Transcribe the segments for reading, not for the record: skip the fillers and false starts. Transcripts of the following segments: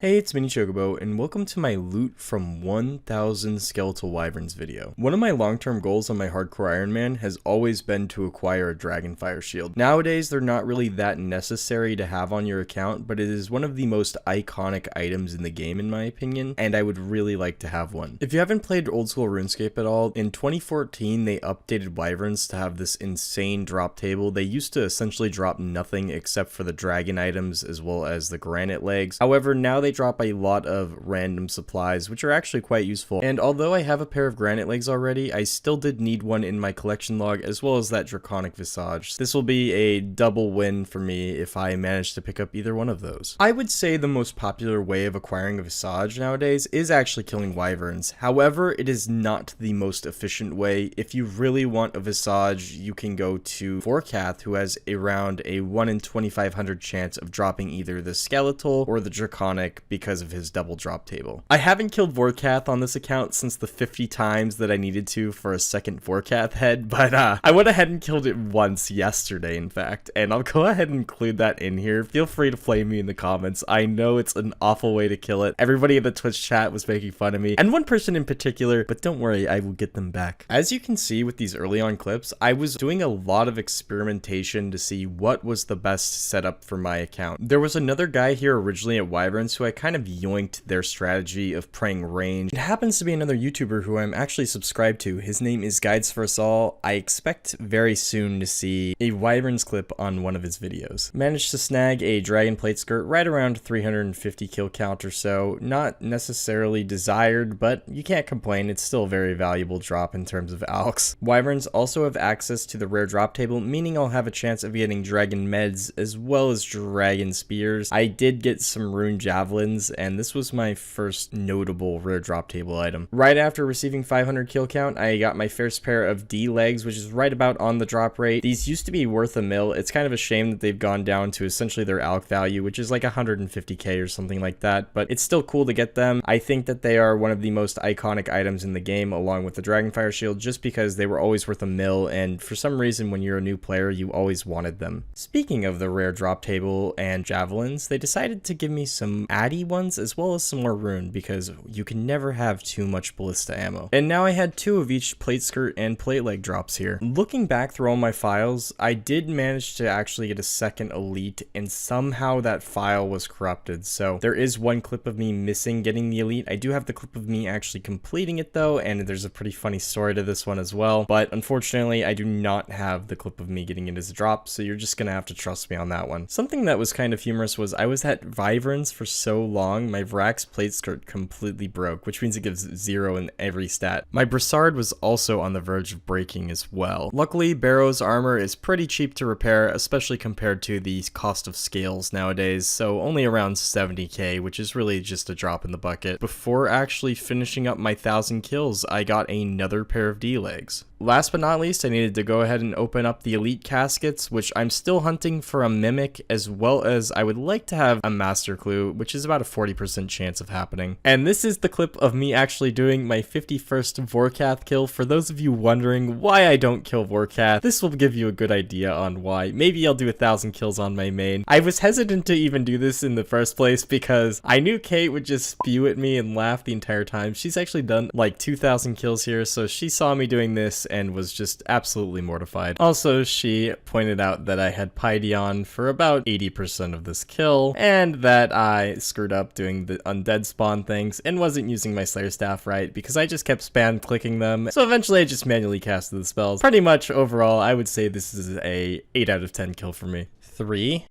Hey, it's Mini Chocobo, and welcome to my loot from 1000 Skeletal Wyverns video. One of my long-term goals on my Hardcore Iron Man has always been to acquire a Dragonfire shield. Nowadays, they're not really that necessary to have on your account, but it is one of the most iconic items in the game in my opinion, and I would really like to have one. If you haven't played old school RuneScape at all, in 2014 they updated Wyverns to have this insane drop table. They used to essentially drop nothing except for the dragon items as well as the granite legs. However, now they drop a lot of random supplies, which are actually quite useful. And although I have a pair of granite legs already, I still did need one in my collection log, as well as that draconic visage. This will be a double win for me if I manage to pick up either one of those. I would say the most popular way of acquiring a visage nowadays is actually killing wyverns. However, it is not the most efficient way. If you really want a visage, you can go to Vorkath, who has around a 1 in 2500 chance of dropping either the skeletal or the draconic because of his double drop table. I haven't killed Vorkath on this account since the 50 times that I needed to for a second Vorkath head, but I went ahead and killed it once yesterday, in fact, and I'll go ahead and include that in here. Feel free to flame me in the comments. I know it's an awful way to kill it. Everybody in the Twitch chat was making fun of me, and one person in particular, but don't worry, I will get them back. As you can see with these early on clips, I was doing a lot of experimentation to see what was the best setup for my account. There was another guy here originally at Wyverns who I kind of yoinked their strategy of praying range. It happens to be another YouTuber who I'm actually subscribed to. His name is Guides for Us All. I expect very soon to see a Wyverns clip on one of his videos. Managed to snag a dragon plate skirt right around 350 kill count or so. Not necessarily desired, but you can't complain. It's still a very valuable drop in terms of alks. Wyverns also have access to the rare drop table, meaning I'll have a chance of getting dragon meds as well as dragon spears. I did get some rune javelins, and this was my first notable rare drop table item. Right after receiving 500 kill count, I got my first pair of D legs, which is right about on the drop rate. These used to be worth a mil. It's kind of a shame that they've gone down to essentially their alk value, which is like 150k or something like that, but it's still cool to get them. I think that they are one of the most iconic items in the game, along with the Dragonfire shield, just because they were always worth a mil, and for some reason when you're a new player, you always wanted them. Speaking of the rare drop table and javelins, they decided to give me some addy ones as well as some more rune, because you can never have too much ballista ammo. And now I had 2 of each plate skirt and plate leg drops here. Looking back through all my files, I did manage to actually get a second elite, and somehow that file was corrupted. So there is one clip of me missing getting the elite. I do have the clip of me actually completing it though, and there's a pretty funny story to this one as well. But unfortunately, I do not have the clip of me getting it as a drop, so you're just gonna have to trust me on that one. Something that was kind of humorous was I was at Wyverns for so long, my Vrax plate skirt completely broke, which means it gives 0 in every stat. My Brassard was also on the verge of breaking as well. Luckily, Barrow's armor is pretty cheap to repair, especially compared to the cost of scales nowadays, so only around 70k, which is really just a drop in the bucket. Before actually finishing up my 1000 kills, I got another pair of D legs. Last but not least, I needed to go ahead and open up the elite caskets, which I'm still hunting for a mimic, as well as I would like to have a master clue, which is about a 40% chance of happening. And this is the clip of me actually doing my 51st Vorkath kill. For those of you wondering why I don't kill Vorkath, this will give you a good idea on why. Maybe I'll do 1000 kills on my main. I was hesitant to even do this in the first place because I knew Kate would just spew at me and laugh the entire time. She's actually done like 2000 kills here, so she saw me doing this and was just absolutely mortified. Also, she pointed out that I had Pydion for about 80% of this kill, and that I screwed up doing the undead spawn things and wasn't using my Slayer Staff right because I just kept spam clicking them, so eventually I just manually casted the spells. Pretty much overall, I would say this is a 8 out of 10 kill for me. 3,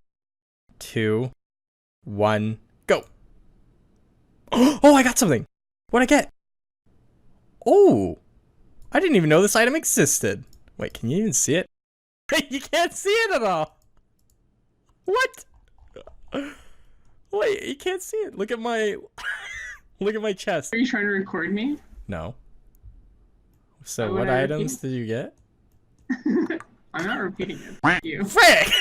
2, 1, go! Oh, I got something! What'd I get? Oh! I didn't even know this item existed. Wait, can you even see it? You can't see it at all! What? Wait, you can't see it. Look at my... Look at my chest. Are you trying to record me? No. So what items did you get? I'm not repeating it. Thank you. Frick!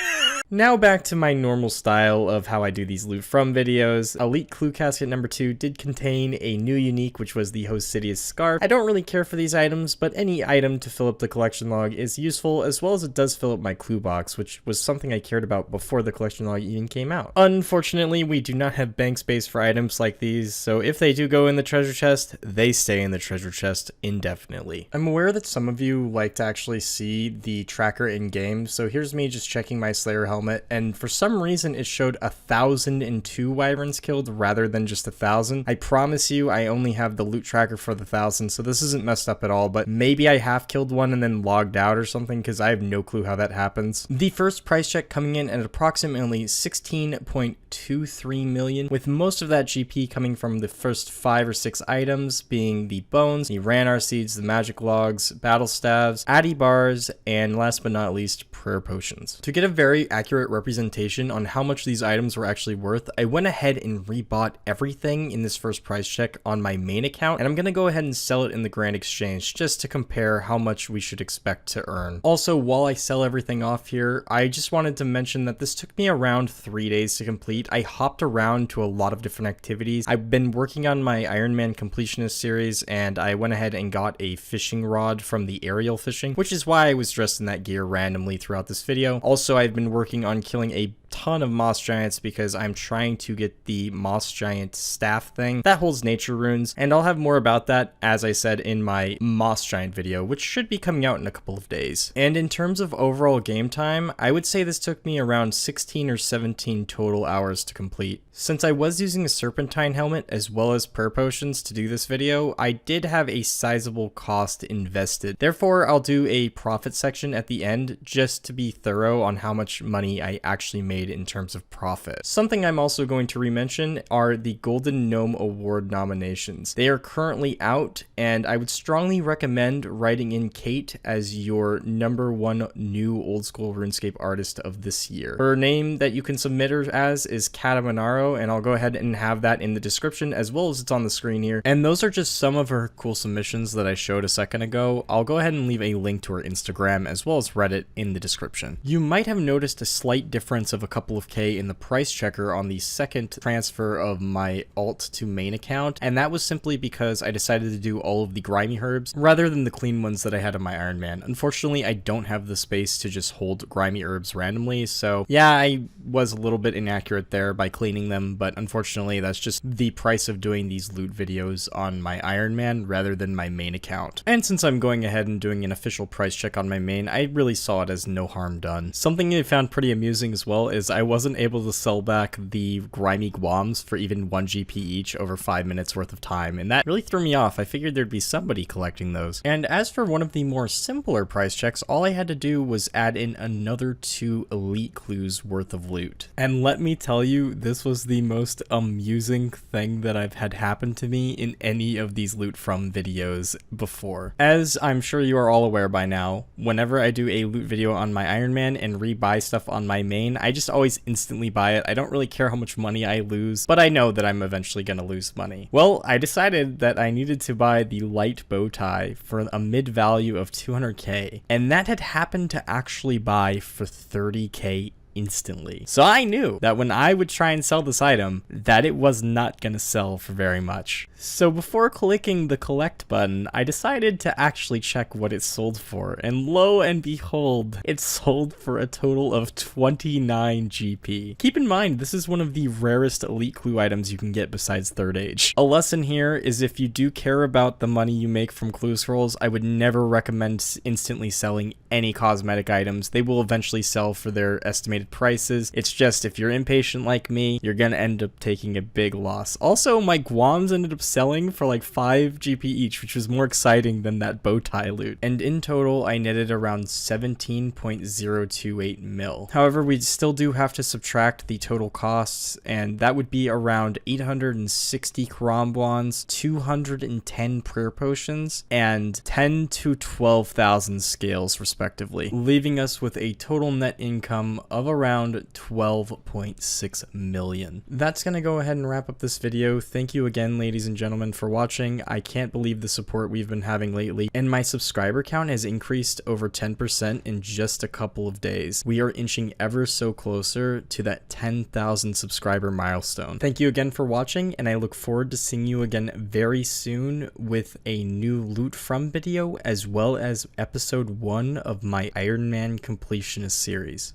Now back to my normal style of how I do these loot from videos. Elite Clue Casket number 2 did contain a new unique, which was the Host Sidious Scarf. I don't really care for these items, but any item to fill up the collection log is useful, as well as it does fill up my clue box, which was something I cared about before the collection log even came out. Unfortunately, we do not have bank space for items like these, so if they do go in the treasure chest, they stay in the treasure chest indefinitely. I'm aware that some of you like to actually see the tracker in game, so here's me just checking my Slayer helmet, and for some reason it showed 1,002 wyverns killed rather than just 1,000. I promise you I only have the loot tracker for the 1,000, so this isn't messed up at all, but maybe I half killed one and then logged out or something, because I have no clue how that happens. The first price check coming in at approximately 16.23 million, with most of that GP coming from the first 5 or 6 items, being the bones, the Ranar seeds, the magic logs, battle staves, addy bars, and last but not least, prayer potions. To get a very accurate representation on how much these items were actually worth, I went ahead and rebought everything in this first price check on my main account, and I'm gonna go ahead and sell it in the Grand Exchange just to compare how much we should expect to earn. Also, while I sell everything off here, I just wanted to mention that this took me around 3 days to complete. I hopped around to a lot of different activities. I've been working on my Iron Man completionist series, and I went ahead and got a fishing rod from the aerial fishing, which is why I was dressed in that gear randomly throughout this video. Also, I've been working on killing a ton of moss giants because I'm trying to get the moss giant staff thing that holds nature runes, and I'll have more about that, as I said, in my moss giant video, which should be coming out in a couple of days. And in terms of overall game time, I would say this took me around 16 or 17 total hours to complete. Since I was using a serpentine helmet as well as prayer potions to do this video, I did have a sizable cost invested. Therefore, I'll do a profit section at the end just to be thorough on how much money I actually made in terms of profit. Something I'm also going to re-mention are the Golden Gnome Award nominations. They are currently out, and I would strongly recommend writing in Kate as your #1 new old school RuneScape artist of this year. Her name that you can submit her as is Katamanaro, and I'll go ahead and have that in the description as well as it's on the screen here. And those are just some of her cool submissions that I showed a second ago. I'll go ahead and leave a link to her Instagram as well as Reddit in the description. You might have noticed a slight difference of a couple of K in the price checker on the second transfer of my alt to main account, and that was simply because I decided to do all of the grimy herbs rather than the clean ones that I had on my Iron Man. Unfortunately, I don't have the space to just hold grimy herbs randomly, so yeah, I was a little bit inaccurate there by cleaning them, but unfortunately that's just the price of doing these loot videos on my Iron Man rather than my main account. And since I'm going ahead and doing an official price check on my main, I really saw it as no harm done. Something I found pretty amusing as well is I wasn't able to sell back the grimy guams for even 1 GP each over 5 minutes worth of time, and that really threw me off. I figured there'd be somebody collecting those. And as for one of the more simpler price checks, all I had to do was add in another 2 elite clues worth of loot. And let me tell you, this was the most amusing thing that I've had happen to me in any of these loot from videos before. As I'm sure you are all aware by now, whenever I do a loot video on my Iron Man and rebuy stuff on my main, I just always instantly buy it. I don't really care how much money I lose, but I know that I'm eventually gonna lose money. Well, I decided that I needed to buy the light bow tie for a mid value of 200k, and that had happened to actually buy for 30k instantly. So I knew that when I would try and sell this item, that it was not gonna sell for very much. So before clicking the collect button, I decided to actually check what it sold for, and lo and behold, it sold for a total of 29 GP. Keep in mind, this is one of the rarest elite clue items you can get besides Third Age. A lesson here is if you do care about the money you make from clue scrolls, I would never recommend instantly selling any cosmetic items. They will eventually sell for their estimated prices. It's just if you're impatient like me, you're gonna end up taking a big loss. Also, my guams ended up selling for like 5 GP each, which was more exciting than that bow tie loot. And in total, I netted around 17.028 mil. However, we still do have to subtract the total costs, and that would be around 860 Karambwans, 210 prayer potions, and 10 to 12,000 scales respectively, leaving us with a total net income of of around 12.6 million. That's gonna go ahead and wrap up this video. Thank you again, ladies and gentlemen, for watching. I can't believe the support we've been having lately, and my subscriber count has increased over 10% in just a couple of days. We are inching ever so closer to that 10,000 subscriber milestone. Thank you again for watching, and I look forward to seeing you again very soon with a new loot from video, as well as episode 1 of my Iron Man completionist series.